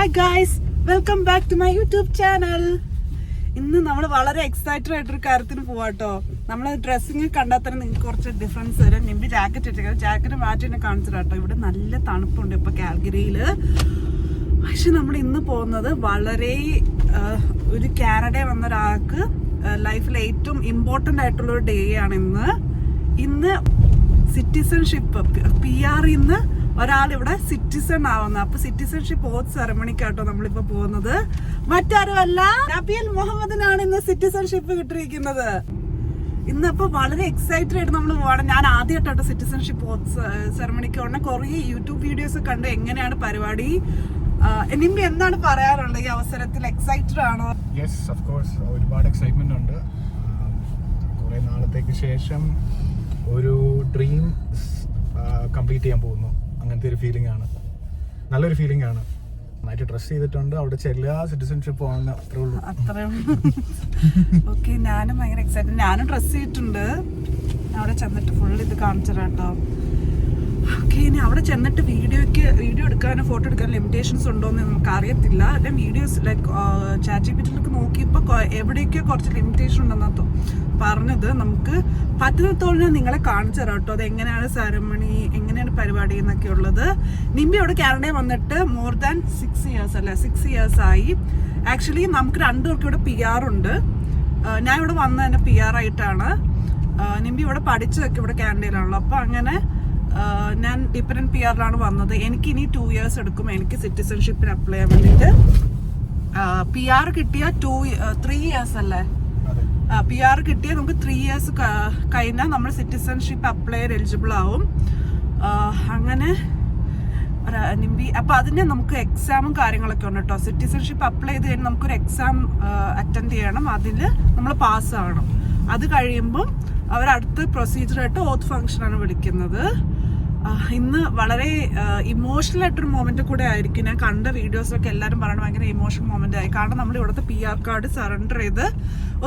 Hi guys, welcome back to my YouTube channel. ഇന്ന് നമ്മൾ വളരെ എക്സൈറ്റഡ് ആയിട്ടൊരു കാര്യത്തിന് പോവാട്ടോ. നമ്മൾ ഡ്രസ്സിങ് കണ്ടാൽ തന്നെ നിങ്ങൾക്ക് കുറച്ച് ഡിഫറൻസ് വരും. നിമ്പി ജാക്കറ്റ് ഇട്ടിരിക്കുന്നത്, ജാക്കറ്റ് മാറ്റി തന്നെ കാണിച്ചിട്ടോ. ഇവിടെ നല്ല തണുപ്പുണ്ട് ഇപ്പൊ കാൽഗരിയിൽ. പക്ഷെ നമ്മൾ ഇന്ന് പോകുന്നത് വളരെ ഒരു കാനഡയിൽ വന്ന ഒരാൾക്ക് ലൈഫിൽ ഏറ്റവും ഇമ്പോർട്ടൻ്റ് ആയിട്ടുള്ള ഒരു ഡേ ആണ് ഇന്ന് സിറ്റിസൺഷിപ്പ് PR ഇന്ന് ഒരാൾ ഇവിടെ സിറ്റിസൺ ആവുന്നത്. അപ്പൊ സിറ്റിസൺഷിപ്പ് ഓത്ത് സെറമണിക്കാട്ടോ നമ്മളിപ്പോ പോകുന്നത്. മറ്റാരുമല്ല, നബീൽ മുഹമ്മദിനാണ് ഇന്ന് സിറ്റിസൺഷിപ്പ് കിട്ടിയിരിക്കുന്നത്. ഇന്നപ്പോ വളരെ എക്സൈറ്റഡ് ആയിട്ട് നമ്മൾ പോവാണ്. ഞാൻ ആദ്യമായിട്ടോ സിറ്റിസൺഷിപ്പ് ഓത്ത് സെറമണിക്ക് ഉടനെ കുറെ യൂട്യൂബ് വീഡിയോസ് കണ്ട് എങ്ങനെയാണ് പരിപാടി. നിമ്പി എന്താണ് പറയാറുള്ളത് ഈ അവസരത്തിൽ? എക്സൈറ്റഡ് ആണോ? യെസ്, ഓഫ് കോഴ്സ്, ഒരുപാട് എക്സൈറ്റ്മെന്റ് ഉണ്ട്. കുറെ നാളത്തേക്ക് ശേഷം ഒരു ഡ്രീം കംപ്ലീറ്റ് ചെയ്യാൻ പോകുന്നു. അങ്ങനത്തെ ഒരു ഫീലിംഗ് ആണ്, നല്ലൊരു ഫീലിംഗ് ആണ്. നന്നായിട്ട് ഡ്രസ് ചെയ്തിട്ടുണ്ട്, അവിടെ ചെല്ലുക, സിറ്റിസൺഷിപ്പ് വാങ്ങുക, അത്രേ ഉള്ളൂ. ഓക്കെ, ഞാനും ഭയങ്കര എക്സൈറ്റഡ്. ഞാനും ഡ്രസ് ചെയ്തിട്ടുണ്ട്. അവിടെ ചെന്നിട്ട് ഫുൾ ഇത് കാണിച്ചു കേട്ടോ. ഓക്കെ, ഇനി അവിടെ ചെന്നിട്ട് വീഡിയോ എടുക്കാനോ ഫോട്ടോ എടുക്കാനോ ലിമിറ്റേഷൻസ് ഉണ്ടോയെന്ന് നമുക്ക് അറിയത്തില്ല. ഞാൻ വീഡിയോസ് ലൈക്ക് ChatGPT നോക്കിയപ്പോൾ എവിടെയൊക്കെ കുറച്ച് ലിമിറ്റേഷൻ ഉണ്ടെന്നാ പറഞ്ഞത്. നമുക്ക് പറ്റുന്നിടത്തോളം ഞാൻ നിങ്ങളെ കാണിച്ചു തരാം കേട്ടോ. അത് എങ്ങനെയാണ് സെറമണി, എങ്ങനെയാണ് പരിപാടി എന്നൊക്കെ ഉള്ളത്. നിമ്പി അവിടെ കാനഡയിൽ വന്നിട്ട് മോർ ദാൻ 6 ഇയേഴ്സ് അല്ലേ, 6 ഇയേഴ്സ് ആയി. ആക്ച്വലി നമുക്ക് രണ്ടുപേർക്കും ഇവിടെ PR ഉണ്ട്. ഞാൻ ഇവിടെ വന്നത് തന്നെ PR ആയിട്ടാണ്. നിമ്പി ഇവിടെ പഠിച്ചതൊക്കെ ഇവിടെ കാനഡയിലാണല്ലോ. അപ്പോൾ അങ്ങനെ ഞാൻ ഡിപെൻഡന്റ് PR വന്നത്. എനിക്ക് ഇനി 2 ഇയേഴ്സ് എടുക്കും എനിക്ക് സിറ്റിസൺഷിപ്പിന് അപ്ലൈ ചെയ്യാൻ വേണ്ടിയിട്ട്. PR കിട്ടിയ 3 ഇയേഴ്സ് അല്ലേ, PR കിട്ടിയ നമുക്ക് 3 ഇയേഴ്സ് കഴിഞ്ഞാൽ നമ്മൾ സിറ്റിസൺഷിപ്പ് അപ്ലൈ എലിജിബിൾ ആവും. അങ്ങനെ നിമ്പി അപ്പൊ അതിന് നമുക്ക് എക്സാമും കാര്യങ്ങളൊക്കെ ഉണ്ട് കേട്ടോ. സിറ്റിസൺഷിപ്പ് അപ്ലൈ ചെയ്ത് കഴിഞ്ഞാൽ നമുക്കൊരു എക്സാം അറ്റൻഡ് ചെയ്യണം. അതിൽ നമ്മൾ പാസ്സാകണം. അത് കഴിയുമ്പം അവരടുത്ത പ്രൊസീജിയറായിട്ട് ഓത്ത് ഫംഗ്ഷനാണ് വിളിക്കുന്നത്. ഇന്ന് വളരെ ഇമോഷണൽ ആയിട്ടൊരു മൊമെന്റ് കൂടെ ആയിരിക്കും. ഞാൻ കണ്ട വീഡിയോസൊക്കെ എല്ലാവരും പറയണത് ഭയങ്കര ഇമോഷണൽ മൊമെന്റ് ആയി. കാരണം നമ്മൾ ഇവിടുത്തെ PR കാർഡ് സറണ്ടർ ചെയ്ത്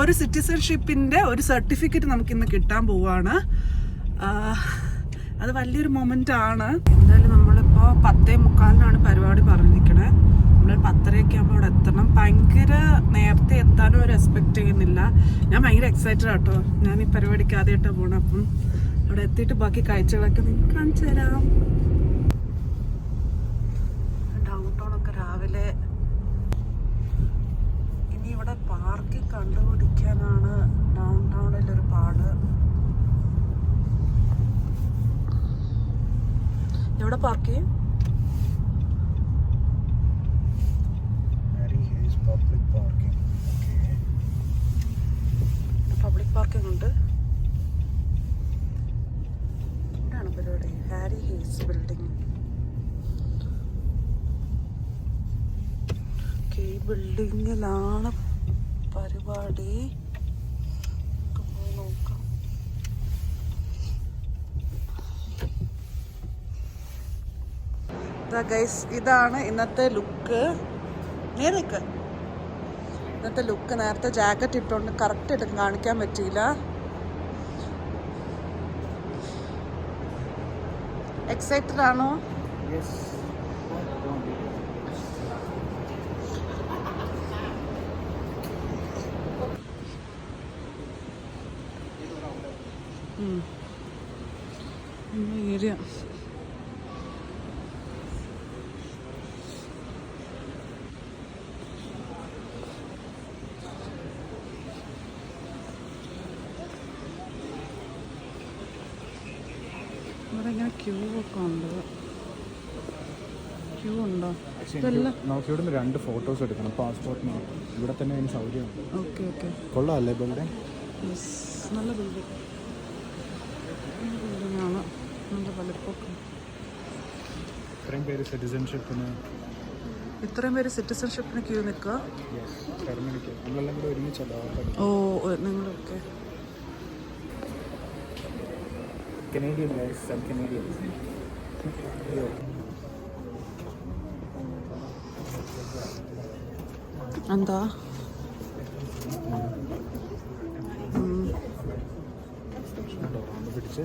ഒരു സിറ്റിസൺഷിപ്പിന്റെ ഒരു സർട്ടിഫിക്കറ്റ് നമുക്ക് ഇന്ന് കിട്ടാൻ പോവാണ്. അത് വലിയൊരു മൊമെന്റ് ആണ്. എന്തായാലും നമ്മളിപ്പോ 10:45 പരിപാടി പറഞ്ഞിരിക്കണേ. നമ്മൾ 10:30 ആകുമ്പോൾ ഇവിടെ എത്തണം. ഭയങ്കര നേരത്തെ എത്താനും ഒരു എക്സ്പെക്ട് ചെയ്യുന്നില്ല. ഞാൻ ഭയങ്കര എക്സൈറ്റഡ് ആട്ടോ. ഞാൻ ഈ പരിപാടിക്ക് ആദ്യമായിട്ടാണ് പോകണം. അപ്പം അവിടെ എത്തിയിട്ട് ബാക്കി കാഴ്ചകളൊക്കെ നിങ്ങൾക്ക് കാണിച്ചു തരാം. ഡൗൺ ടൗൺ ഒക്കെ രാവിലെ. ഇനി ഇവിടെ പാർക്കിംഗ് കണ്ടുപിടിക്കാനാണ് ഡൗൺ ടൗണിലൊരു പാട്. എവിടെ പാർക്ക് ചെയ്യും? പബ്ലിക് പാർക്കിംഗ് ഉണ്ട്. ഇവിടെയാണ് പരിപാടി. Harry Hayes building. ഈ ബിൽഡിങ്ങിലാണ് പരിപാടി. നോക്കാം. ഗൈസ്, ഇതാണ് ഇന്നത്തെ ലുക്ക്. നേരേക്ക് ഇന്നത്തെ ലുക്ക്. നേരത്തെ ജാക്കറ്റ് ഇട്ടുകൊണ്ട് കറക്റ്റ് ആയിട്ട് കാണിക്കാൻ പറ്റിയില്ല. എക്സൈറ്റഡ് ആണോ? ഏരിയ ഇവിടെ ഇങ്ങനെ ക്യൂ ഒക്കെ ഉണ്ട്. ക്യൂ ഉണ്ടോ? നമുക്ക് ഇവിടെ 2 ഫോട്ടോസ് എടുക്കണം പാസ്പോർട്ടിന്. ഇവിടെ തന്നെ അതിന് സൗകര്യമുണ്ട്. ഓക്കെ ഓക്കെ, കൊള്ളാമല്ലേ ബിൽഡിംഗ്? നല്ല ബിൽഡിംഗ് ആണ്. നല്ല വലിപ്പൊക്കെ. ഇത്രയും പേര് സിറ്റിസൺഷിപ്പിന് ക്യൂ നിൽക്കുക. നമ്മളെല്ലാം കൂടെ ഒരുമിച്ചല്ലോ. ഓ, നിങ്ങളൊക്കെ Canadian guys, some Canadians. എന്താ പിടിച്ച്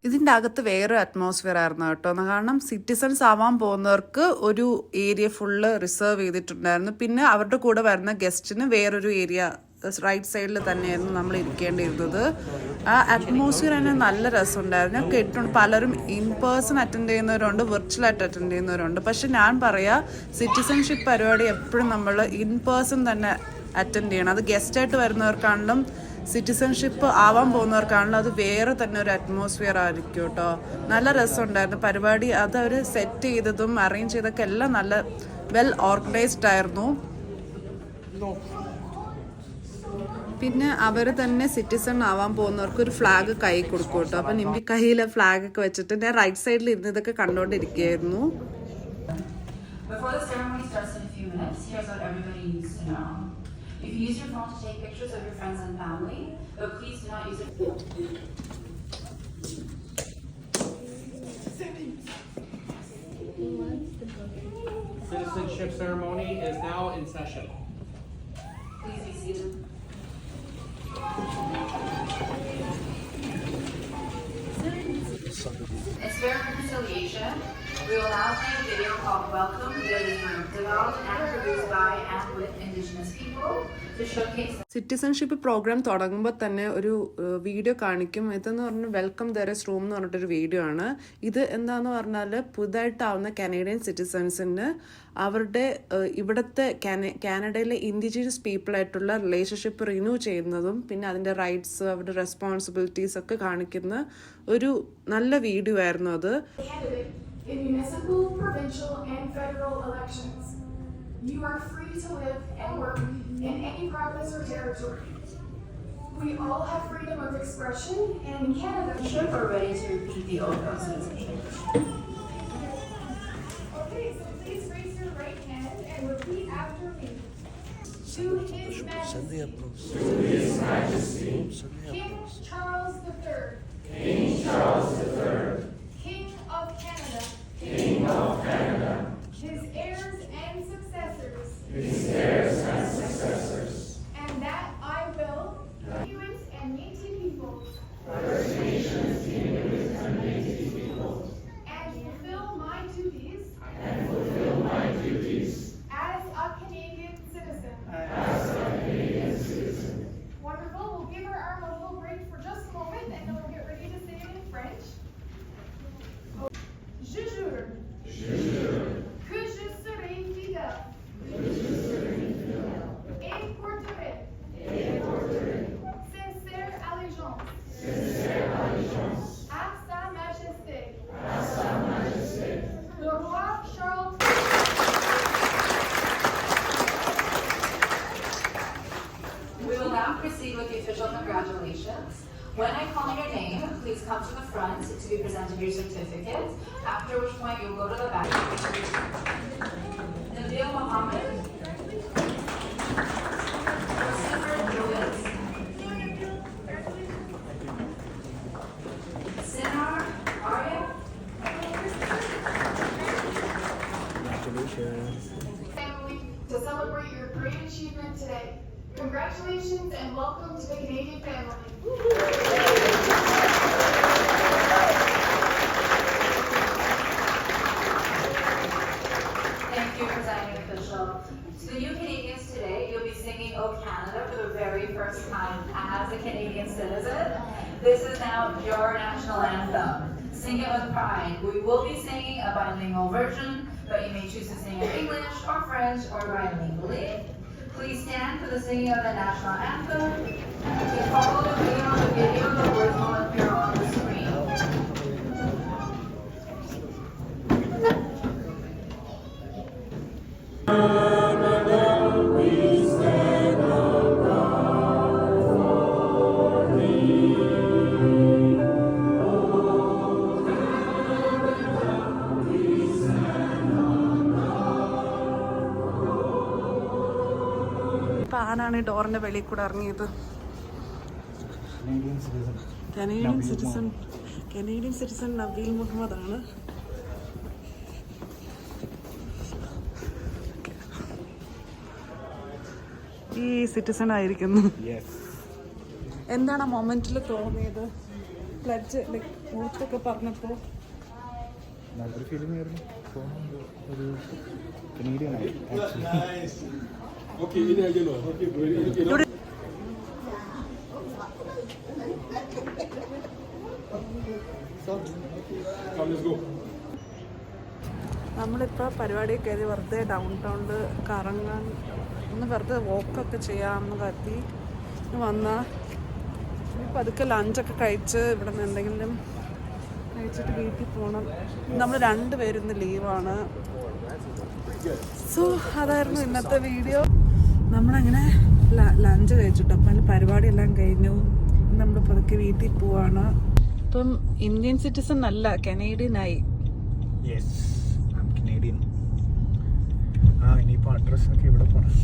ഇതിൻ്റെ അകത്ത് വേറൊരു അറ്റ്മോസ്ഫിയർ ആയിരുന്നു കേട്ടോ. കാരണം സിറ്റിസൺസ് ആവാൻ പോകുന്നവർക്ക് ഒരു ഏരിയ ഫുള്ള് റിസർവ് ചെയ്തിട്ടുണ്ടായിരുന്നു. പിന്നെ അവരുടെ കൂടെ വരുന്ന ഗസ്റ്റിന് വേറൊരു ഏരിയ റൈറ്റ് സൈഡിൽ തന്നെയായിരുന്നു നമ്മൾ ഇരിക്കേണ്ടിയിരുന്നത്. ആ അറ്റ്മോസ്ഫിയർ തന്നെ നല്ല രസമുണ്ടായിരുന്നു. ഞാൻ കേട്ടിട്ടുണ്ട് പലരും ഇൻ പേഴ്സൺ അറ്റൻഡ് ചെയ്യുന്നവരുണ്ട്, വിർച്വലായിട്ട് അറ്റൻഡ് ചെയ്യുന്നവരുണ്ട്. പക്ഷെ ഞാൻ പറയാം, സിറ്റിസൺഷിപ്പ് പരിപാടി എപ്പോഴും നമ്മൾ ഇൻ പേഴ്സൺ തന്നെ അറ്റൻഡ് ചെയ്യണം. അത് ഗസ്റ്റായിട്ട് വരുന്നവർക്കാണെങ്കിലും സിറ്റിസൺഷിപ്പ് ആവാൻ പോകുന്നവർക്കാണെങ്കിലും അത് വേറെ തന്നെ ഒരു അറ്റ്മോസ്ഫിയർ ആയിരിക്കും കേട്ടോ. നല്ല രസമുണ്ടായിരുന്നു പരിപാടി. അത് അവർ സെറ്റ് ചെയ്തതും അറേഞ്ച് ചെയ്തൊക്കെ എല്ലാം നല്ല വെൽ ഓർഗനൈസ്ഡ് ആയിരുന്നു. പിന്നെ അവർ തന്നെ സിറ്റിസൺ ആവാൻ പോകുന്നവർക്ക് ഒരു ഫ്ലാഗ് കൈ കൊടുക്കും കേട്ടോ. അപ്പം നിമ്പി കയ്യിലെ ഫ്ലാഗ് ഒക്കെ വെച്ചിട്ട് ഞാൻ റൈറ്റ് സൈഡിൽ ഇരുന്ന് ഇതൊക്കെ കണ്ടുകൊണ്ടിരിക്കുകയായിരുന്നു. Before the ceremony starts in a few minutes, here's what everybody needs to know. You can use your phone to take pictures of your friends and family, but please do not use it. Citizenship ceremony is now in session. Please be seated. It's fair reconciliation. We will now play a video called Welcome to This Room, developed and produced by and with Indigenous people to showcase. Citizenship programme തുടങ്ങുമ്പോൾ തന്നെ ഒരു video കാണിക്കും. ഇതെന്ന് പറഞ്ഞാൽ welcome there is room എന്ന് പറഞ്ഞിട്ടൊരു video ആണ്. ഇത് എന്താന്ന് പറഞ്ഞാൽ പുതുതായിട്ടാവുന്ന കനേഡിയൻ സിറ്റിസൺസിന് അവരുടെ ഇവിടുത്തെ കാനഡയിലെ ഇൻഡിജിനസ് പീപ്പിളായിട്ടുള്ള റിലേഷൻഷിപ്പ് റിന്യൂ ചെയ്യുന്നതും പിന്നെ അതിൻ്റെ റൈറ്റ്സ് അവരുടെ റെസ്പോൺസിബിലിറ്റീസ് ഒക്കെ കാണിക്കുന്ന ഒരു നല്ല വീഡിയോ ആയിരുന്നു അത്. In municipal, provincial, and federal elections, you are free to live and work in any province or territory. We all have freedom of expression, and in Canada, We're ready to repeat the oath of citizenship. Okay, so please raise your right hand and repeat after me. To His Majesty, King Charles III, King of Canada, His heirs and successors, and that I will, Inuit and Métis peoples, and fulfill my duties as a Canadian citizen. Wonderful. We'll give our arm a little break for just a moment, and then we'll get ready to say it in French. Je jure que je serai fidèle et porterai sincère allégeance à Sa Majesté le roi Charles. We will now proceed with the official congratulations. When I call your name, please come to the front to be presented your certificate, after which point you'll go to the back. Nabil Mohammed. Christopher Lewis. Sinar Arya. Family to celebrate your great achievement today. Congratulations and welcome to the Canadian family. Thank you, presiding official. To the new Canadians today, you'll be singing "O Canada" for the very first time as a Canadian citizen. This is now your national anthem. Sing it with pride. We will be singing a bilingual version, but you may choose to sing in English or French or bilingually. Please stand for the singing of the national anthem. To follow the video, the words will appear on the screen. ഇപ്പം ആരാണ് ഈ ഡോറിൻ്റെ വെളിയിൽ കൂടെ ഇറങ്ങിയത്? Canadian citizen Nabeel Muhammad ആണ്. ഈ citizen ആയിരിക്കുന്നു. എന്താണ് ആ മൊമെന്റിൽ തോന്നിയത്? പ്ലഡ്ജ് ഓർത്തൊക്കെ പറഞ്ഞപ്പോൾ നല്ലൊരു ഫീലിംഗ് ആയിരുന്നു. ഒരു കനേഡിയൻ ആയി നമ്മളിപ്പോൾ പരിപാടി കയറി വെറുതെ ഡൗൺ ടൗണിൽ കറങ്ങാൻ ഒന്ന് വെറുതെ വോക്കൊക്കെ ചെയ്യാമെന്ന് കരുതി വന്നാൽ ഇപ്പം അതൊക്കെ ലഞ്ചൊക്കെ കഴിച്ച് ഇവിടെ നിന്ന് എന്തെങ്കിലും കഴിച്ചിട്ട് വീട്ടിൽ പോകണം. നമ്മൾ 2 പേരും ഇന്ന് ലീവാണ്. സോ അതായിരുന്നു ഇന്നത്തെ വീഡിയോ. നമ്മളങ്ങനെ ലഞ്ച് കഴിച്ചിട്ട് അപ്പം അതിൽ പരിപാടിയെല്ലാം കഴിഞ്ഞു. നമ്മൾ പതുക്കെ വീട്ടിൽ പോവാണ്. ഇപ്പം ഇന്ത്യൻ സിറ്റിസൺ അല്ല, കനേഡിയൻ ആയി. Yes Canadian. ഇനിയിപ്പോൾ അഡ്രസ്സൊക്കെ ഇവിടെ പറഞ്ഞു.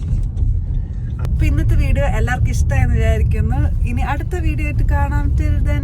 അപ്പൊ ഇന്നത്തെ വീഡിയോ എല്ലാവർക്കും ഇഷ്ടമായെന്ന് വിചാരിക്കുന്നു. ഇനി അടുത്ത വീഡിയോ ആയിട്ട് കാണാം. Till then.